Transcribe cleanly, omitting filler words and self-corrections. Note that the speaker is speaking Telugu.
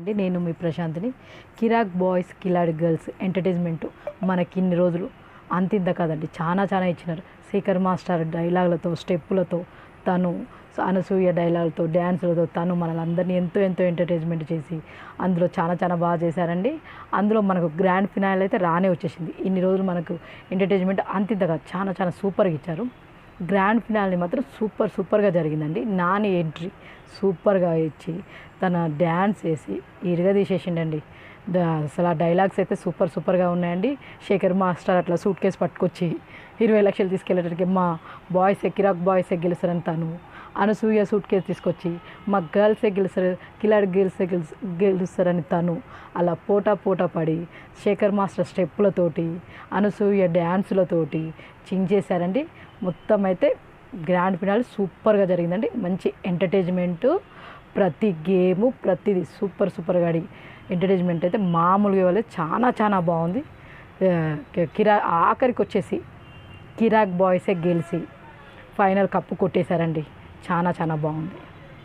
అండి. నేను మీ ప్రశాంత్ని. కిరాక్ బాయ్స్ కిలాడి గర్ల్స్ ఎంటర్టైన్మెంట్ మనకి ఇన్ని రోజులు అంతింత కాదండి, చాలా చాలా ఇచ్చినారు. శేఖర్ మాస్టర్ డైలాగులతో, స్టెప్పులతో, తను అనసూయ డైలాగులతో, డ్యాన్సులతో తను మనల్ని ఎంతో ఎంతో ఎంటర్టైన్మెంట్ చేసి అందులో చాలా చాలా బాగా చేశారండి. అందులో మనకు గ్రాండ్ ఫినాల్ అయితే రానే వచ్చేసింది. ఇన్ని రోజులు మనకు ఎంటర్టైన్మెంట్ అంతింత కాదు, చాలా చాలా సూపర్గా ఇచ్చారు. గ్రాండ్ ఫినాల్ని మాత్రం సూపర్గా జరిగిందండి. నాని ఎంట్రీ సూపర్గా ఇచ్చి తన డ్యాన్స్ వేసి ఇరగదీసేసిండండి. అసలు ఆ డైలాగ్స్ అయితే సూపర్గా ఉన్నాయండి. శేఖర్ మాస్టర్ అట్లా సూట్ కేసు పట్టుకొచ్చి 20 లక్షలు తీసుకెళ్ళేటరికి మా బాయ్సే కిరాక్ బాయ్సే గెలుస్తారని తను, అనసూయ సూట్ కేసు తీసుకొచ్చి మా గర్ల్సే గెలుస్తారు, కిలాడి గర్ల్సే గెలుస్తారని తను అలా పోటా పడి శేఖర్ మాస్టర్ స్టెప్పులతోటి, అనసూయ డ్యాన్సులతోటి చించేశారండి. మొత్తం అయితే గ్రాండ్ ఫినాల్ సూపర్గా జరిగిందండి. మంచి ఎంటర్టైన్మెంటు, ప్రతి గేము ప్రతిదీ సూపర్గా అడిగి ఎంటర్టైన్మెంట్ అయితే మామూలుగా ఇవ్వలేదు, చాలా బాగుంది. ఆఖరికి వచ్చేసి కిరాక్ బాయ్సే గెలిచి ఫైనల్ కప్పు కొట్టేశారండి. చాలా బాగుంది.